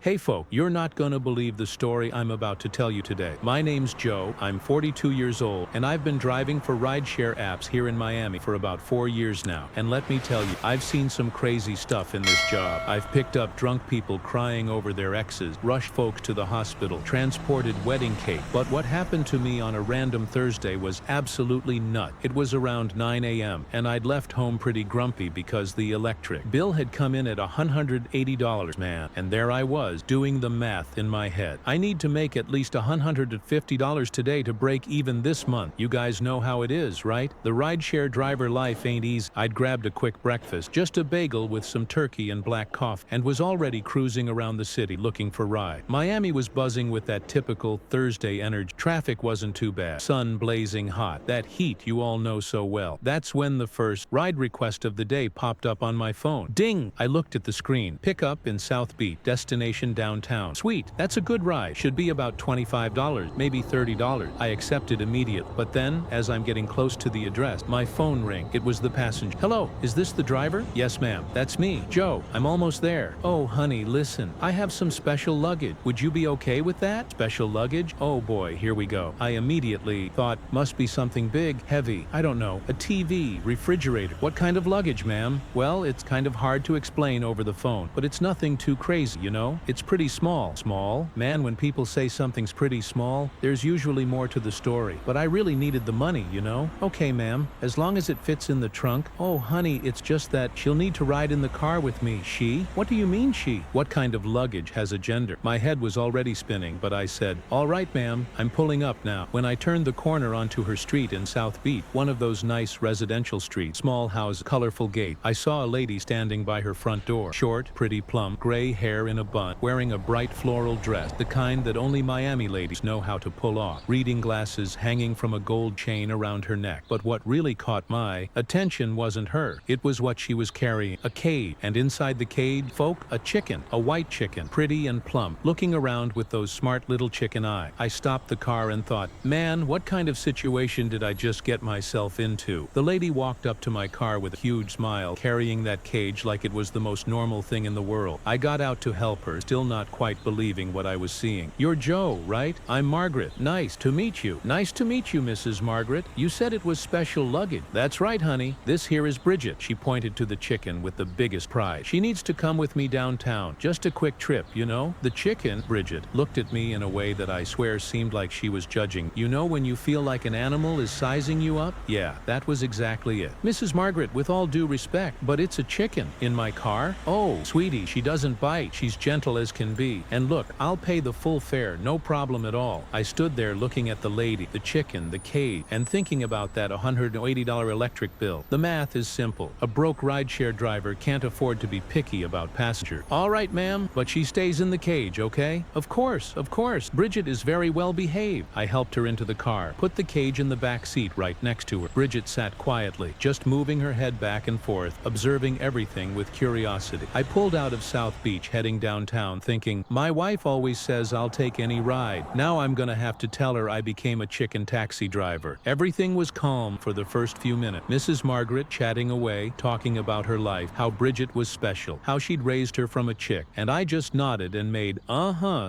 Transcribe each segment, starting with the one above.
Hey folk, you're not gonna believe the story I'm about to tell you today. My name's Joe, I'm 42 years old, and I've been driving for rideshare apps here in Miami for about 4 years now. And let me tell you, I've seen some crazy stuff in this job. I've picked up drunk people crying over their exes, rushed folks to the hospital, transported wedding cake. But what happened to me on a random Thursday was absolutely nuts. It was around 9 a.m., and I'd left home pretty grumpy because the electric bill had come in at $180, man. And there I was, doing the math in my head. I need to make at least $150 today to break even this month. You guys know how it is, right? The rideshare driver life ain't easy. I'd grabbed a quick breakfast, just a bagel with some turkey and black coffee, and was already cruising around the city looking for ride. Miami was buzzing with that typical Thursday energy. Traffic wasn't too bad. Sun blazing hot. That heat you all know so well. That's when the first ride request of the day popped up on my phone. Ding! I looked at the screen. Pickup in South Beach. Destination downtown. Sweet, that's a good ride. Should be about $25, maybe $30. I accepted immediately. But then, as I'm getting close to the address, my phone rang. It was the passenger. Hello, is this the driver? Yes, ma'am. That's me. Joe, I'm almost there. Oh, honey, listen. I have some special luggage. Would you be okay with that? Special luggage? Oh boy, here we go. I immediately thought, must be something big, heavy. I don't know. A TV, refrigerator. What kind of luggage, ma'am? Well, it's kind of hard to explain over the phone, but it's nothing too crazy, you know? It's pretty small. Small? Man, when people say something's pretty small, there's usually more to the story. But I really needed the money, you know? Okay, ma'am. As long as it fits in the trunk. Oh, honey, it's just that she'll need to ride in the car with me. She? What do you mean she? What kind of luggage has a gender? My head was already spinning, but I said, all right, ma'am, I'm pulling up now. When I turned the corner onto her street in South Beach, one of those nice residential streets, small house, colorful gate, I saw a lady standing by her front door. Short, pretty plump, gray hair in a bun, wearing a bright floral dress, the kind that only Miami ladies know how to pull off. Reading glasses hanging from a gold chain around her neck. But what really caught my attention wasn't her. It was what she was carrying. A cage. And inside the cage, folk, a chicken. A white chicken. Pretty and plump. Looking around with those smart little chicken eyes. I stopped the car and thought, man, what kind of situation did I just get myself into? The lady walked up to my car with a huge smile, carrying that cage like it was the most normal thing in the world. I got out to help her, still not quite believing what I was seeing. You're Joe, right? I'm Margaret. Nice to meet you. Nice to meet you, Mrs. Margaret. You said it was special luggage. That's right, honey. This here is Bridget. She pointed to the chicken with the biggest pride. She needs to come with me downtown. Just a quick trip, you know? The chicken, Bridget, looked at me in a way that I swear seemed like she was judging. You know when you feel like an animal is sizing you up? Yeah, that was exactly it. Mrs. Margaret, with all due respect, but it's a chicken. In my car? Oh, sweetie, she doesn't bite. She's gentle as can be. And look, I'll pay the full fare, no problem at all. I stood there looking at the lady, the chicken, the cage, and thinking about that $180 electric bill. The math is simple. A broke rideshare driver can't afford to be picky about passengers. All right, ma'am, but she stays in the cage, okay? Of course, of course. Bridget is very well behaved. I helped her into the car, put the cage in the back seat right next to her. Bridget sat quietly, just moving her head back and forth, observing everything with curiosity. I pulled out of South Beach, heading downtown, thinking, my wife always says I'll take any ride. Now I'm gonna have to tell her I became a chicken taxi driver. Everything was calm for the first few minutes. Mrs. Margaret chatting away, talking about her life, how Bridget was special, how she'd raised her from a chick, and I just nodded and made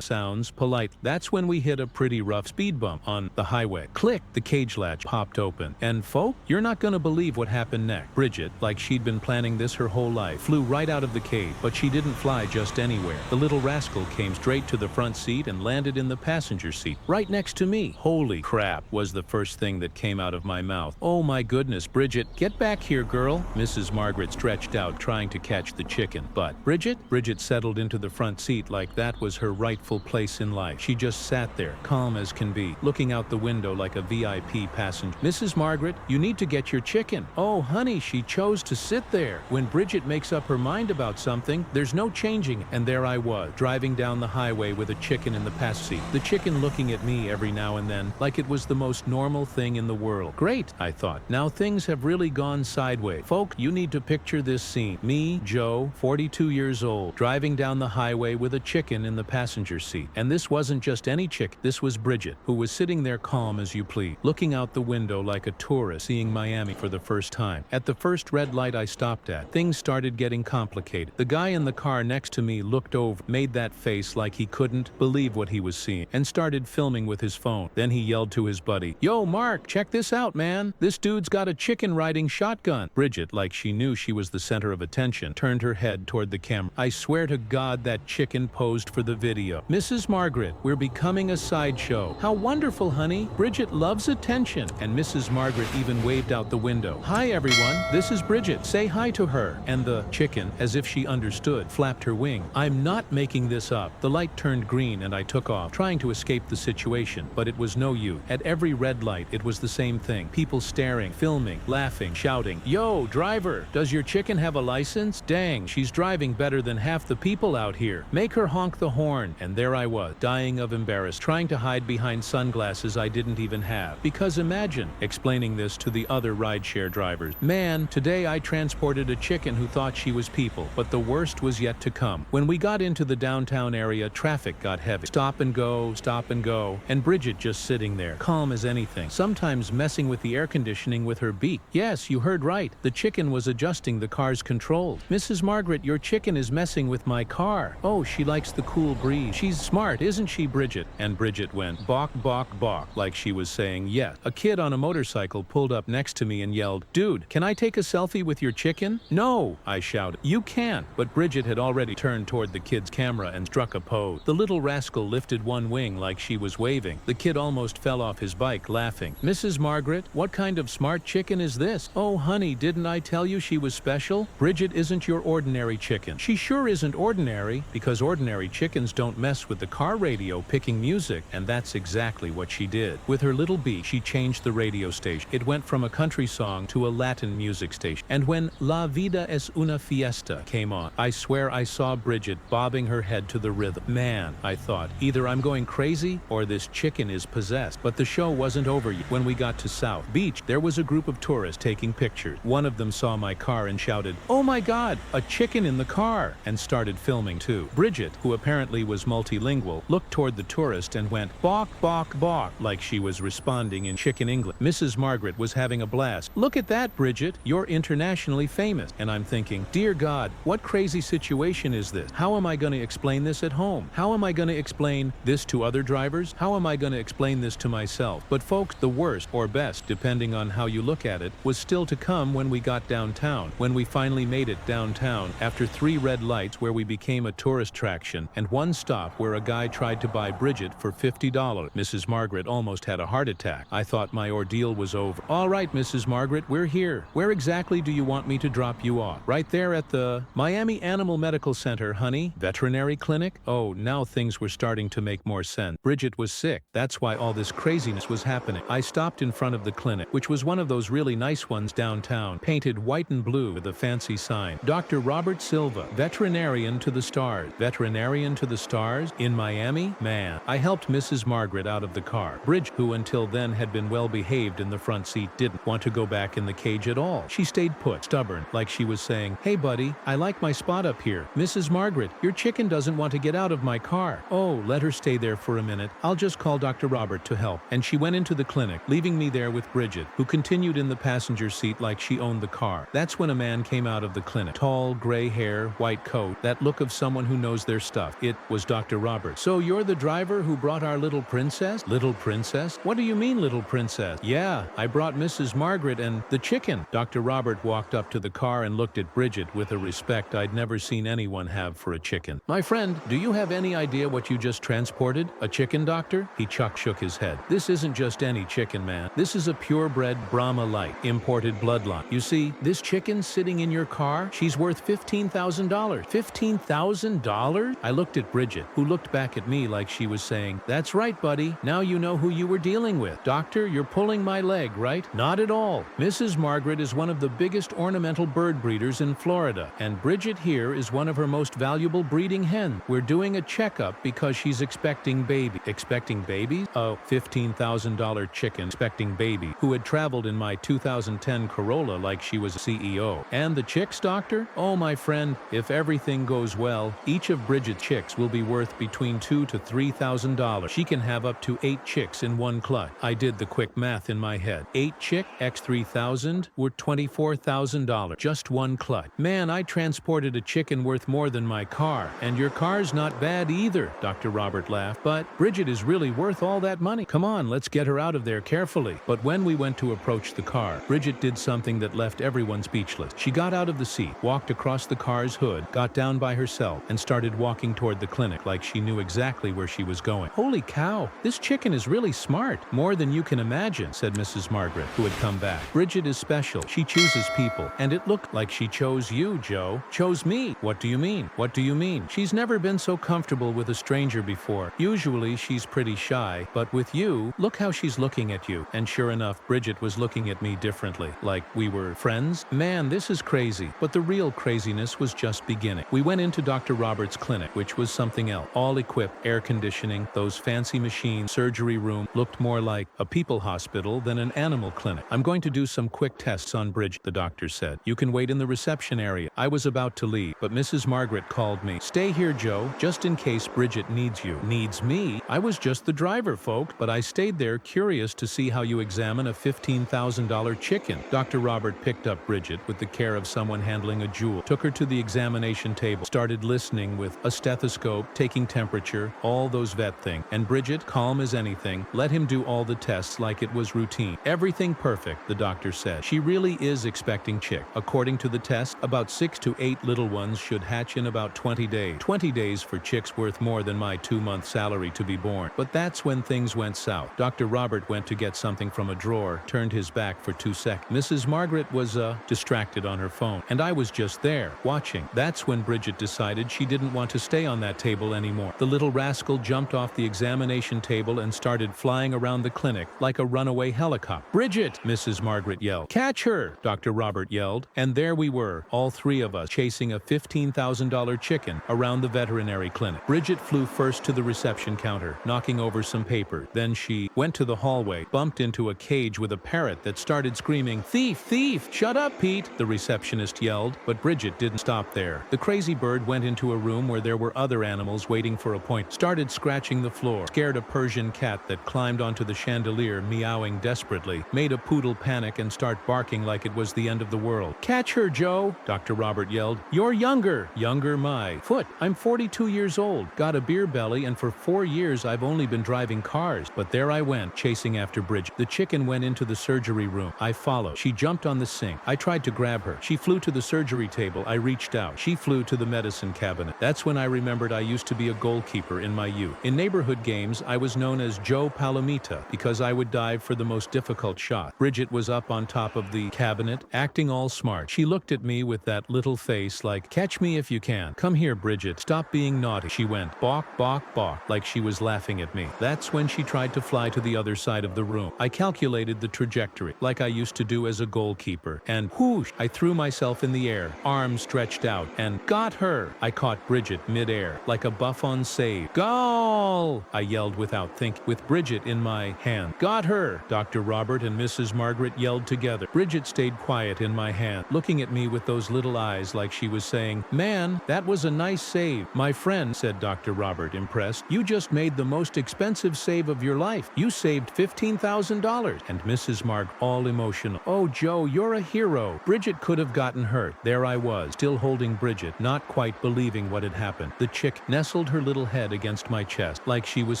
sounds polite. That's when we hit a pretty rough speed bump on the highway. Click, the cage latch popped open. And folk, you're not gonna believe what happened next. Bridget, like she'd been planning this her whole life, flew right out of the cage, but she didn't fly just anywhere. The little rascal came straight to the front seat and landed in the passenger seat, right next to me. Holy crap, was the first thing that came out of my mouth. Oh my goodness, Bridget, get back here, girl. Mrs. Margaret stretched out, trying to catch the chicken. But Bridget settled into the front seat like that was her rightful place in life. She just sat there, calm as can be, looking out the window like a VIP passenger. Mrs. Margaret, you need to get your chicken. Oh, honey, she chose to sit there. When Bridget makes up her mind about something, there's no changing. And there I was, driving down the highway with a chicken in the passenger seat. The chicken looking at me every now and then, like it was the most normal thing in the world. Great, I thought. Now things have really gone sideways. Folk, you need to picture this scene. Me, Joe, 42 years old, driving down the highway with a chicken in the passenger seat. And this wasn't just any chicken. This was Bridget, who was sitting there calm as you please, looking out the window like a tourist seeing Miami for the first time. At the first red light I stopped at, things started getting complicated. The guy in the car next to me looked over made that face like he couldn't believe what he was seeing, and started filming with his phone. Then he yelled to his buddy, "Yo, Mark, check this out, man. This dude's got a chicken riding shotgun." Bridget, like she knew she was the center of attention, turned her head toward the camera. I swear to God that chicken posed for the video. "Mrs. Margaret, we're becoming a sideshow." "How wonderful, honey. Bridget loves attention." And Mrs. Margaret even waved out the window. "Hi, everyone. This is Bridget. Say hi to her." And the chicken, as if she understood, flapped her wing. I'm not making this up. The light turned green and I took off, trying to escape the situation, but it was no use. At every red light, it was the same thing. People staring, filming, laughing, shouting, "Yo, driver, does your chicken have a license? Dang, she's driving better than half the people out here. Make her honk the horn." And there I was, dying of embarrassment, trying to hide behind sunglasses I didn't even have. Because imagine explaining this to the other rideshare drivers. "Man, today I transported a chicken who thought she was people." But the worst was yet to come. When we got into the downtown area, traffic got heavy. Stop and go, and Bridget just sitting there, calm as anything, sometimes messing with the air conditioning with her beak. Yes, you heard right. The chicken was adjusting the car's controls. "Mrs. Margaret, your chicken is messing with my car." "Oh, she likes the cool breeze. She's smart, isn't she, Bridget?" And Bridget went balk, balk, balk, like she was saying yes. A kid on a motorcycle pulled up next to me and yelled, "Dude, can I take a selfie with your chicken?" "No," I shouted. "You can't." But Bridget had already turned toward the kid's camera and struck a pose. The little rascal lifted one wing like she was waving. The kid almost fell off his bike laughing. "Mrs. Margaret, what kind of smart chicken is this?" "Oh, honey, didn't I tell you she was special? Bridget isn't your ordinary chicken." "She sure isn't ordinary, because ordinary chickens don't mess with the car radio picking music." And that's exactly what she did. With her little beak, she changed the radio station. It went from a country song to a Latin music station. And when La Vida es una Fiesta came on, I swear I saw Bridget bobbing her head to the rhythm. Man, I thought, either I'm going crazy or this chicken is possessed. But the show wasn't over yet. When we got to South Beach, there was a group of tourists taking pictures. One of them saw my car and shouted, "Oh my God, a chicken in the car," and started filming too. Bridget, who apparently was multilingual, looked toward the tourist and went, "Balk, balk, balk," like she was responding in chicken English. Mrs. Margaret was having a blast. "Look at that, Bridget, you're internationally famous." And I'm thinking, dear God, what crazy situation is this? How am I going to explain this at home? How am I going to explain this to other drivers? How am I going to explain this to myself? But folks, the worst, or best, depending on how you look at it, was still to come when we got downtown. When we finally made it downtown, after 3 red lights where we became a tourist attraction, and 1 stop where a guy tried to buy Bridget for $50. Mrs. Margaret almost had a heart attack. I thought my ordeal was over. "All right, Mrs. Margaret, we're here. Where exactly do you want me to drop you off?" "Right there at the Miami Animal Medical Center, honey." "Veterinary clinic?" Oh, now things were starting to make more sense. Bridget was sick. That's why all this craziness was happening. I stopped in front of the clinic, which was one of those really nice ones downtown, painted white and blue with a fancy sign. "Dr. Robert Silva, veterinarian to the stars." Veterinarian to the stars? In Miami? Man. I helped Mrs. Margaret out of the car. Bridget, who until then had been well behaved in the front seat, didn't want to go back in the cage at all. She stayed put, stubborn, like she was saying, "Hey buddy, I like my spot up here." "Mrs. Margaret, your chicken doesn't want to get out of my car." "Oh, let her stay there for a minute. I'll just call Dr. Robert to help." And she went into the clinic, leaving me there with Bridget, who continued in the passenger seat like she owned the car. That's when a man came out of the clinic. Tall, gray hair, white coat, that look of someone who knows their stuff. It was Dr. Robert. "So you're the driver who brought our little princess?" "Little princess? What do you mean, little princess?" "Yeah, I brought Mrs. Margaret and the chicken." Dr. Robert walked up to the car and looked at Bridget with a respect I'd never seen anyone have for a chicken. "My friend, do you have any idea what you just transported? A chicken, doctor?" He shook his head. "This isn't just any chicken, man. This is a purebred Brahma Light, imported bloodline. You see, this chicken sitting in your car, she's worth $15,000. $15,000? I looked at Bridget, who looked back at me like she was saying, "That's right, buddy. Now you know who you were dealing with." "Doctor, you're pulling my leg, right?" "Not at all. Mrs. Margaret is one of the biggest ornamental bird breeders in Florida, and Bridget here is one of her most valuable breeding hens. We're doing a checkup because she's expecting baby." "Expecting babies?" "Oh, $15,000 chicken expecting baby, who had traveled in my 2010 Corolla like she was a CEO. "And the chicks, doctor?" "Oh, my friend, if everything goes well, each of Bridget's chicks will be worth between $2,000 to $3,000. She can have up to 8 chicks in one clutch." I did the quick math in my head. 8 chick x 3,000 were $24,000. Just one clutch. Man, I transported a chicken worth more than my car. And your car's not bad either, Dr. Robert laughed. But Bridget is really worth all that money. Come on, let's get her out of there carefully. But when we went to approach the car, Bridget did something that left everyone speechless. She got out of the seat, walked across the car's hood, got down by herself, and started walking toward the clinic like she knew exactly where she was going. Holy cow, this chicken is really smart. More than you can imagine, said Mrs. Margaret, who had come back. Bridget is special. She chooses people. And it looked like she chose you, Joe. Chose me. What do you mean? What do you mean? She's never been so comfortable with a stranger before. Usually she's pretty shy, but with you, look how she's looking at you. And sure enough, Bridget was looking at me differently, like we were friends. Man, this is crazy. But the real craziness was just beginning. We went into Dr. Robert's clinic, which was something else. All equipped, air conditioning, those fancy machines, surgery room, looked more like a people hospital than an animal clinic. I'm going to do some quick tests on Bridget, the doctor said. You can wait in the reception area. I was about to leave, but Mrs. Margaret called me. Stay here, Joe, just in case Bridget needs you. Needs me? I was just the driver, folks, but I stayed there curious to see how you examine a $15,000 chicken. Dr. Robert picked up Bridget with the care of someone handling a jewel, took her to the examination table, started listening with a stethoscope, taking temperature, all those vet things. And Bridget, calm as anything, let him do all the tests like it was routine. Everything perfect, the doctor said. She really is expecting chick. According to the test, about 6 to 8 little ones should hatch in about 20 days. 20 days for chicks worth more than my 2-month salary to be born. But that's when things went south. Dr. Robert went to get something from a drawer, turned his back for 2 seconds. Mrs. Margaret was distracted on her phone, and I was just there, watching. That's when Bridget decided she didn't want to stay on that table anymore. The little rascal jumped off the examination table and started flying around the clinic like a runaway helicopter. Bridget, Mrs. Margaret yelled. Catch her, Dr. Robert yelled. And there we were, all 3 of us, chasing a $15,000 chicken around the veterinary clinic. Bridget flew first to the reception counter, knocking over some paper. Then she went to the hallway, bumped into a cage with a parrot that started screaming, "Thief! Thief! Shut up, Pete!" the receptionist yelled, but Bridget didn't stop there. The crazy bird went into a room where there were other animals waiting for a point, started scratching the floor, scared a Persian cat that climbed onto the chandelier, meowing desperately, made a poodle panic and start barking like it was the end of the world. Catch her, Joe, Dr. Robert yelled. You're younger. Younger my foot. I'm 42 years old, got a beer belly, and for 4 years I've only been driving cars. But there I went, chasing after Bridget. The chicken went into the surgery room. I followed. She jumped on the sink. I tried to grab her. She flew to the surgery table. I reached out. She flew to the medicine cabinet. That's when I remembered I used to be a goalkeeper in my youth. In neighborhood games, I was known as Joe Palomita because I would dive for the most difficult shot. Bridget was up on top of the cabinet, acting all smart. She looked at me with that little face like, catch me if you can. Come here, Bridget. Stop being naughty. She went, balk, balk, balk, like she was laughing at me. That's when she tried to fly to the other side of the room. I calculated the trajectory, like I used to do as a goalkeeper. And whoosh, I threw myself in the air, arms stretched out, and got her. I caught Bridget mid-air, like a Buffon save. Goal! I yelled without thinking, with Bridget in my hand. Got her! Dr. Robert and Mrs. Margaret yelled together. Bridget stayed quiet in my hand, looking at me with those little eyes like she was saying, man, that was a nice save. My friend, said Dr. Robert, impressed, you just made the most expensive save of your life. You saved $15,000. And Mrs. Margaret, all emotional. Oh, Joe, you're a hero. Bridget could have gotten hurt. There I was, still holding Bridget, not quite believing what had happened. The chick nestled her little head against my chest, like she was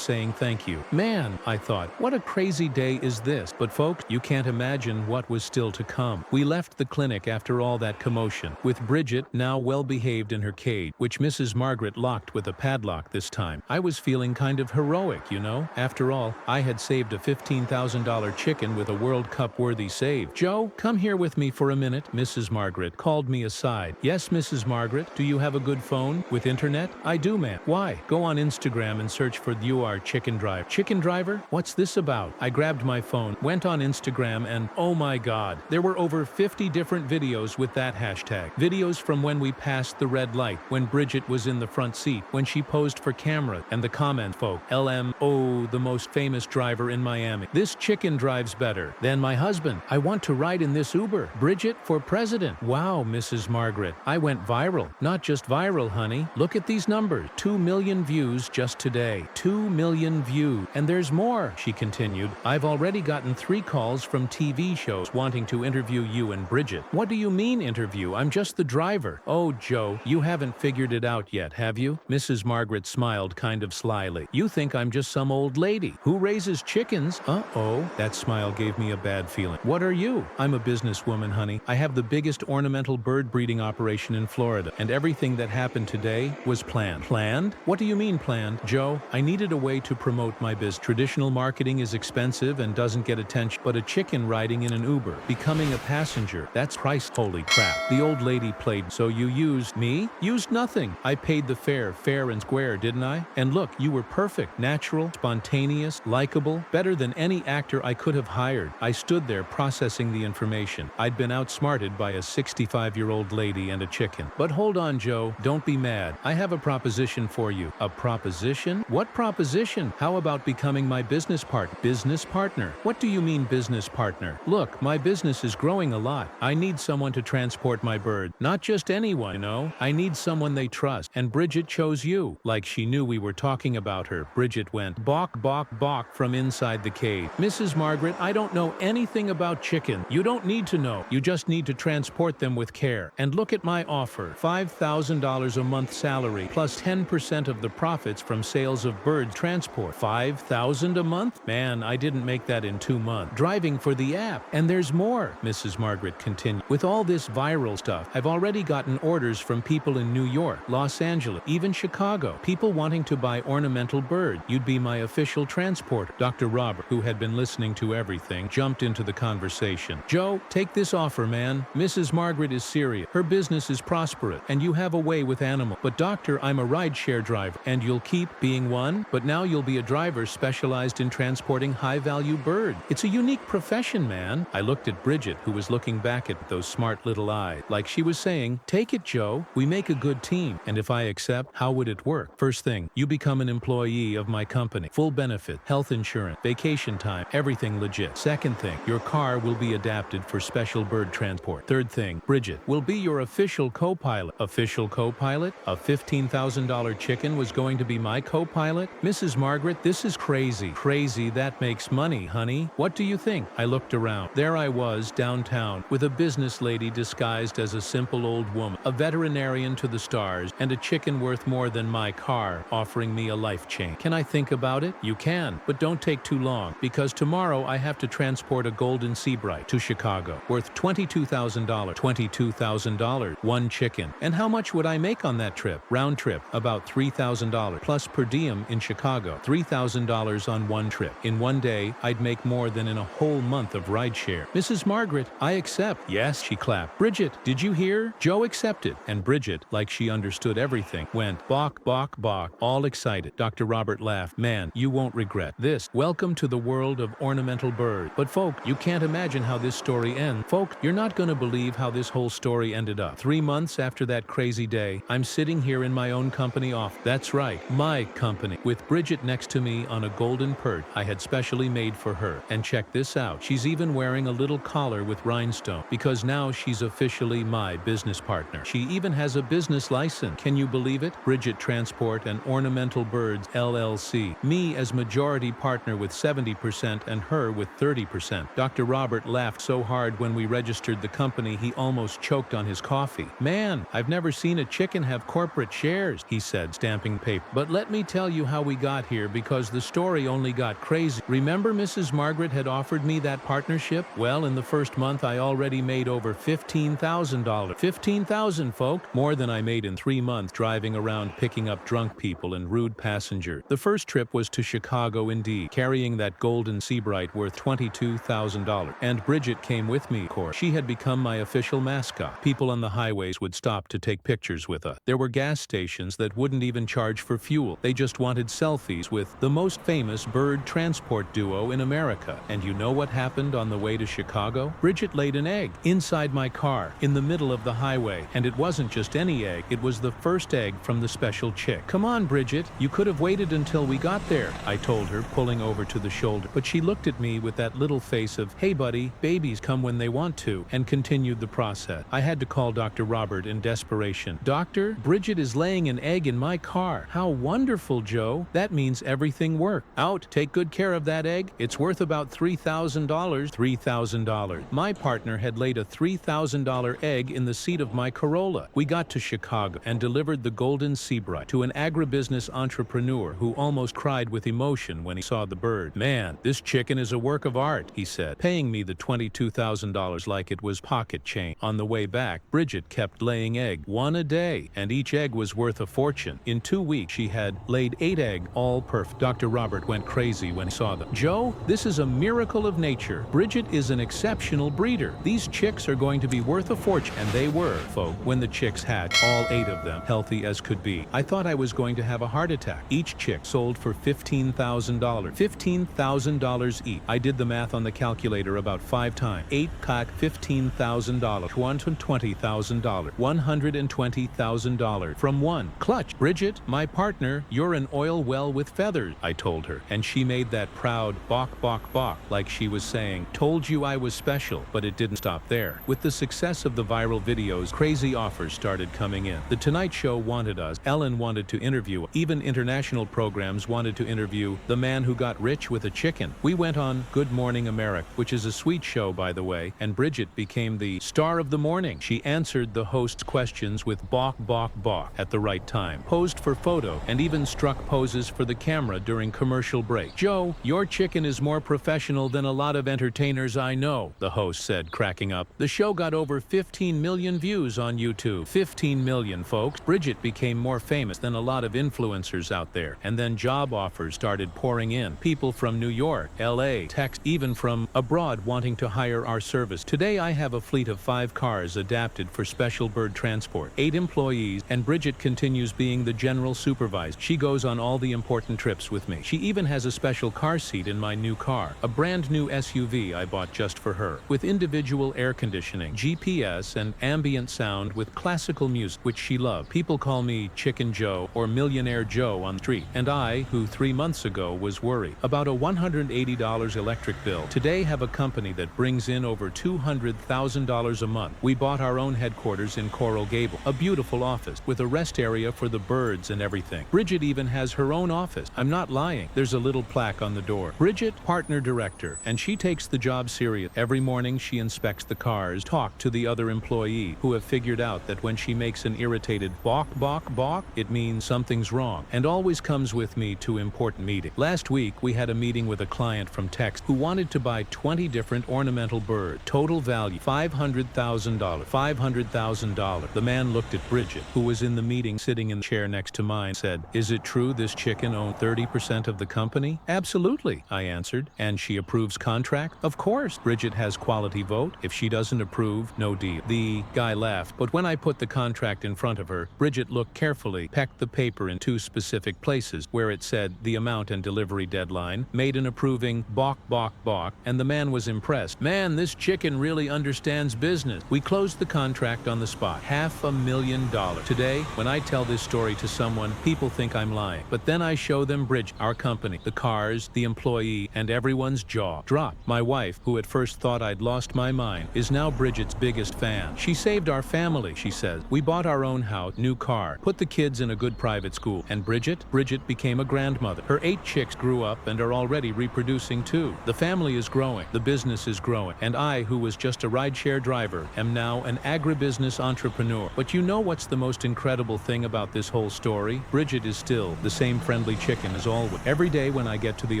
saying thank you. Man, I thought, what a crazy day is this? But folks, you can't imagine what was still to come. We left the clinic after all that commotion, with Bridget now well behaved in her cage, which Mrs. Margaret locked with a padlock this time. I was feeling kind of heroic, you know? After all, I had saved a $15,000 chicken with a World Cup worthy save. Joe, come here with me for a minute. Mrs. Margaret called me aside. Yes, Mrs. Margaret, do you have a good phone with internet? I do, ma'am. Why? Go on Instagram and search for "You Are Chicken Driver." Chicken driver? What's this about? I grabbed my phone, went on Instagram, and oh my God, there were over 50 different videos with that hashtag. Videos from when we passed the red light, when Bridget was in the front seat, when she posed for camera, and the comment folk, LMO, the most famous driver in Miami. This chicken drives better than my husband. I want to ride in this Uber. Bridget for president. Wow, Mrs. Margaret, I went viral. Not just viral, honey. Look at these numbers. 2 million views just today. 2 million views. And there's more, she continued. I've already gotten 3 calls from TV shows wanting to interview you and Bridget. What do you mean interview? I'm just the driver. Oh, Joe, you haven't figured it it out yet, have you? Mrs. Margaret smiled kind of slyly. You think I'm just some old lady who raises chickens? Uh-oh. That smile gave me a bad feeling. What are you? I'm a businesswoman, honey. I have the biggest ornamental bird breeding operation in Florida, and everything that happened today was planned. Planned? What do you mean planned? Joe, I needed a way to promote my biz. Traditional marketing is expensive and doesn't get attention, but a chicken riding in an Uber, becoming a passenger, that's price. Holy crap. The old lady played. So you used me? Used nothing. I paid the fare, fair and square, didn't I? And look, you were perfect, natural, spontaneous, likable, better than any actor I could have hired. I stood there processing the information. I'd been outsmarted by a 65-year-old lady and a chicken. But hold on, Joe, don't be mad. I have a proposition for you. A proposition? What proposition? How about becoming my business partner? Business partner? What do you mean business partner? Look, my business is growing a lot. I need someone to transport my bird. Not just anyone, you know. I need someone they trust. And Bridget chose you. Like she knew we were talking about her. Bridget went balk, balk, balk from inside the cage. Mrs. Margaret, I don't know anything about chicken. You don't need to know. You just need to transport them with care. And look at my offer. $5,000 a month salary plus 10% of the profits from sales of bird transport. $5,000 a month? Man, I didn't make that in 2 months. Driving for the app. And there's more, Mrs. Margaret continued. With all this viral stuff, I've already gotten orders from people in New York, Los Angeles, even Chicago. People wanting to buy ornamental bird. You'd be my official transporter. Dr. Robert, who had been listening to everything, jumped into the conversation. Joe, take this offer, man. Mrs. Margaret is serious. Her business is prosperous, and you have a way with animals. But doctor, I'm a rideshare driver, and you'll keep being one, but now you'll be a driver specialized in transporting high-value bird. It's a unique profession, man. I looked at Bridget, who was looking back at those smart little eyes, like she was saying, take it, Joe. We make a good team, and if I accept, how would it work? First thing, you become an employee of my company. Full benefit, health insurance, vacation time, everything legit. Second thing, your car will be adapted for special bird transport. Third thing, Bridget will be your official co-pilot. Official co-pilot? A $15,000 chicken was going to be my co-pilot? Mrs. Margaret, this is crazy. Crazy, that makes money, honey. What do you think? I looked around. There I was, downtown, with a business lady disguised as a simple old woman, a veterinarian to the stars, and a chicken worth more than my car, offering me a life change. Can I think about it? You can, but don't take too long, because tomorrow I have to transport a golden seabright to Chicago, worth $22,000. $22,000, one chicken. And how much would I make on that trip? Round trip, about $3,000, plus per diem in Chicago, $3,000 on one trip. In one day, I'd make more than in a whole month of rideshare. Mrs. Margaret, I accept. Yes, she clapped. Bridget, did you hear? Joe accepted. And Bridget, like she understood everything, went balk, balk, balk, all excited. Dr. Robert laughed. Man, you won't regret this. Welcome to the world of ornamental birds. But folk, you can't imagine how this story ends. Folk, you're not gonna believe how this whole story ended up. 3 months after that crazy day, I'm sitting here in my own company office. That's right, my company, with Bridget next to me on a golden perch I had specially made for her. And check this out, she's even wearing a little collar with rhinestone, because now she's officially my business partner. She even has a business license. Can you believe it? Bridget Transport and Ornamental Birds, LLC. Me as majority partner with 70% and her with 30%. Dr. Robert laughed so hard when we registered the company he almost choked on his coffee. Man, I've never seen a chicken have corporate shares, he said, stamping paper. But let me tell you how we got here, because the story only got crazy. Remember Mrs. Margaret had offered me that partnership? Well, in the first month I already made over $15,000. $15,000, folk. More than I made in 3 months driving around picking up drunk people and rude passengers. The first trip was to Chicago indeed, carrying that golden seabright worth $22,000. And Bridget came with me, of course. She had become my official mascot. People on the highways would stop to take pictures with us. There were gas stations that wouldn't even charge for fuel. They just wanted selfies with the most famous bird transport duo in America. And you know what happened on the way to Chicago? Bridget laid an egg inside my car in the middle of the highway. And it wasn't just any egg. It was the first egg from the special chick. Come on, Bridget. You could have waited until we got there, I told her, pulling over to the shoulder. But she looked at me with that little face of, hey buddy, babies come when they want to, and continued the process. I had to call Dr. Robert in desperation. Doctor, Bridget is laying an egg in my car. How wonderful, Joe. That means everything worked. Out, take good care of that egg. It's worth about $3,000. $3,000. My partner had laid a $3,000 egg in the seat of my Corolla. We got to Chicago, and and delivered the golden seabright to an agribusiness entrepreneur who almost cried with emotion when he saw the bird. "Man, this chicken is a work of art," he said, paying me the $22,000 like it was pocket change. On the way back, Bridget kept laying egg, one a day, and each egg was worth a fortune. In 2 weeks, she had laid 8 eggs, all perfect. Dr. Robert went crazy when he saw them. "Joe, this is a miracle of nature. Bridget is an exceptional breeder. These chicks are going to be worth a fortune." And they were, folks. When the chicks hatched, all 8 of them, healthy as could be. I thought I was going to have a heart attack. Each chick sold for $15,000. $15,000 each. I did the math on the calculator about 5 times. 8 pack, $15,000. $120,000. $120,000 from one clutch. "Bridget, my partner, you're an oil well with feathers," I told her, and she made that proud bok bok bok like she was saying, "Told you I was special." But it didn't stop there. With the success of the viral videos, crazy offers started coming in. The Tonight Show wanted us, Ellen wanted to interview, even international programs wanted to interview the man who got rich with a chicken. We went on Good Morning America, which is a sweet show by the way, and Bridget became the star of the morning. She answered the host's questions with bok bok bok at the right time, posed for photo, and even struck poses for the camera during commercial break. "Joe, your chicken is more professional than a lot of entertainers I know," the host said, cracking up. The show got over 15 million views on YouTube. 15 million, folks. Bridget became more famous than a lot of influencers out there. And then job offers started pouring in. People from New York, LA, Texas, even from abroad wanting to hire our service. Today I have a fleet of 5 cars adapted for special bird transport, 8 employees, and Bridget continues being the general supervisor. She goes on all the important trips with me. She even has a special car seat in my new car, a brand new SUV I bought just for her, with individual air conditioning, GPS, and ambient sound with classical music, which she loved. People call me Chicken Joe or Millionaire Joe on the street, and I, who 3 months ago was worried about a $180 electric bill, today have a company that brings in over $200,000 a month. We bought our own headquarters in Coral Gable, a beautiful office with a rest area for the birds and everything. Bridget even has her own office. I'm not lying. There's a little plaque on the door. Bridget, partner director, and she takes the job serious. Every morning she inspects the cars, talk to the other employees who have figured out that when she makes an irritated bok bok bok, it means something's wrong, and always comes with me to important meetings. Last week we had a meeting with a client from Texas who wanted to buy 20 different ornamental birds. Total value $500,000. $500,000. The man looked at Bridget, who was in the meeting sitting in the chair next to mine, said, "Is it true this chicken owned 30% of the company?" "Absolutely," I answered. "And she approves contract?" "Of course. Bridget has quality vote. If she doesn't approve, no deal." The guy laughed, but when I put the contract in front of her, Bridget looked carefully, pecked the paper in 2 specific places where it said the amount and delivery deadline, made an approving bok bok bok, and the man was impressed. "Man, this chicken really understands business." We closed the contract on the spot. $500,000. Today, when I tell this story to someone, people think I'm lying. But then I show them Bridget, our company, the cars, the employee, and everyone's jaw dropped. My wife, who at first thought I'd lost my mind, is now Bridget's biggest fan. "She saved our family," she says. "We bought our own house, new car, put the kids in a good private school. And Bridget became a grandmother. Her 8 chicks grew up and are already reproducing too. The family is growing, the business is growing, and I, who was just a rideshare driver, am now an agribusiness entrepreneur." But you know what's the most incredible thing about this whole story? Bridget is still the same friendly chicken as always. Every day when I get to the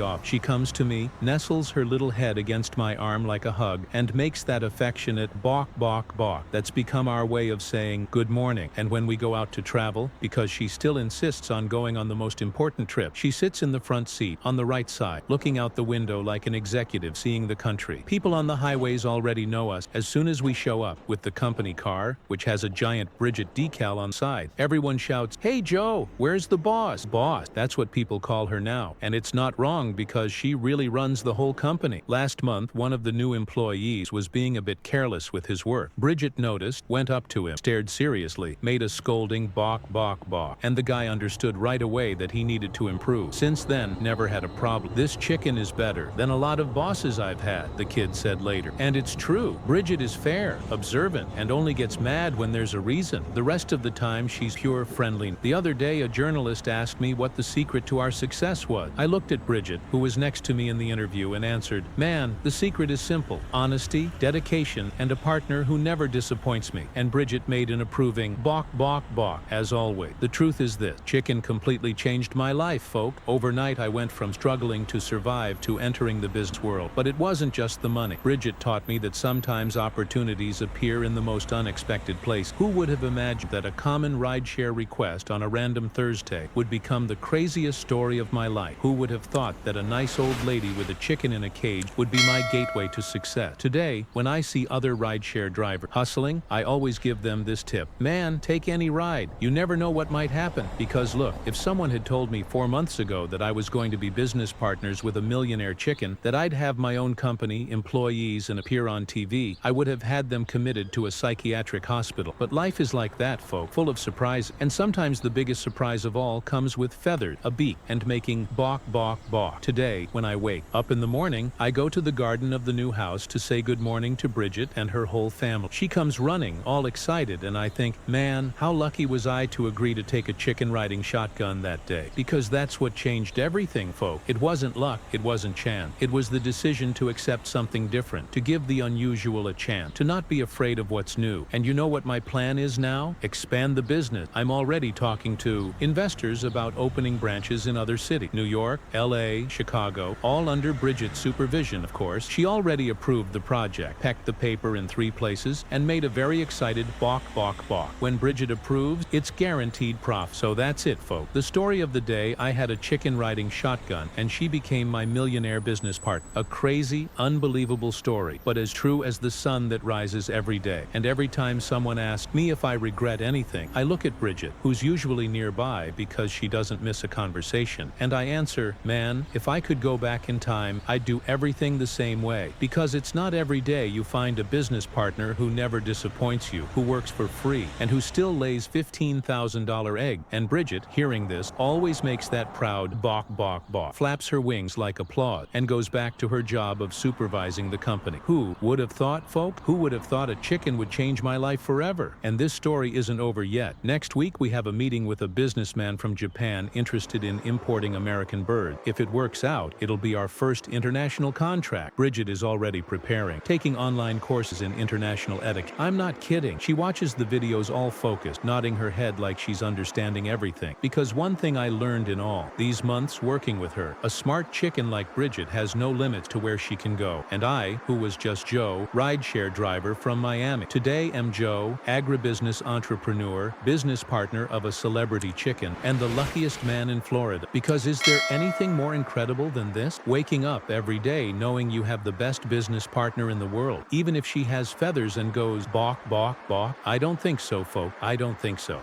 office, she comes to me, nestles her little head against my arm like a hug, and makes that affectionate bok bok bok that's become our way of saying good morning. And when we go out to travel, because she still insists on going on the most important trip, she sits in the front seat on the right side, looking out the window like an executive seeing the country. People on the highways already know us. As soon as we show up with the company car, which has a giant Bridget decal on side, everyone shouts, "Hey Joe, where's the boss?" Boss, that's what people call her now. And it's not wrong because she really runs the whole company. Last month, one of the new employees was being a bit careless with his work. Bridget noticed, went up to him, stared seriously, made a scolding bok bok bok, and the guy understood right away that he needed to improve. Since then, never had a problem. "This chicken is better than a lot of bosses I've had," the kid said later. And it's true. Bridget is fair, observant, and only gets mad when there's a reason. The rest of the time, she's pure friendly. The other day, a journalist asked me what the secret to our success was. I looked at Bridget, who was next to me in the interview, and answered, "Man, the secret is simple. Honesty, dedication, and a partner who never disappoints me." And Bridget made an approving bok balk, balk, as always. The truth is this, chicken completely changed my life, folk. Overnight I went from struggling to survive to entering the business world. But it wasn't just the money. Bridget taught me that sometimes opportunities appear in the most unexpected place. Who would have imagined that a common rideshare request on a random Thursday would become the craziest story of my life? Who would have thought that a nice old lady with a chicken in a cage would be my gateway to success? Today, when I see other rideshare drivers hustling, I always give them this tip. Man, take any ride. You never know what might happen. Because look, if someone had told me 4 months ago that I was going to be business partners with a millionaire chicken, that I'd have my own company, employees, and appear on TV, I would have had them committed to a psychiatric hospital. But life is like that, folk, full of surprises. And sometimes the biggest surprise of all comes with feathers, a beak, and making balk, balk, balk. Today, when I wake up in the morning, I go to the garden of the new house to say good morning to Bridget and her whole family. She comes running, all excited, and I think, man, how lucky was I to agree to take a chicken riding shotgun that day? Because that's what changed everything, folk. It wasn't luck, it wasn't chance. It was the decision to accept something different, to give the unusual a chance, to not be afraid of what's new. And you know what my plan is now? Expand the business. I'm already talking to investors about opening branches in other cities. New York, LA, Chicago, all under Bridget's supervision, of course. She already approved the project, pecked the paper in 3 places, and made a very excited balk, balk, balk. When Bridget approves, it's guaranteed profit. So that's it, folks. The story of the day, I had a chicken riding shotgun, and she became my millionaire business partner. A crazy, unbelievable story, but as true as the sun that rises every day. And every time someone asks me if I regret anything, I look at Bridget, who's usually nearby because she doesn't miss a conversation, and I answer, man, if I could go back in time, I'd do everything the same way. Because it's not every day you find a business partner who never disappoints you, who works for free, and who still lays $15,000 egg. And Bridget, hearing this, always makes that proud balk, balk, balk, flaps her wings like applause, and goes back to her job of supervising the company. Who would have thought, folk? Who would have thought a chicken would change my life forever? And this story isn't over yet. Next week, we have a meeting with a businessman from Japan interested in importing American birds. If it works out, it'll be our first international contract. Bridget is already preparing, taking online courses in international etiquette. I'm not kidding. She watches the videos all focused, nodding her head like she's understanding everything. Because one thing I learned in all these months working with her, a smart chicken like Bridget has no limits to where she can go. And I, who was just Joe, rideshare driver from Miami, today am Joe, agribusiness entrepreneur, business partner of a celebrity chicken, and the luckiest man in Florida. Because is there anything more incredible than this? Waking up every day knowing you have the best business partner in the world, even if she has feathers and goes balk, balk, balk? I don't think so, folk. I don't think so.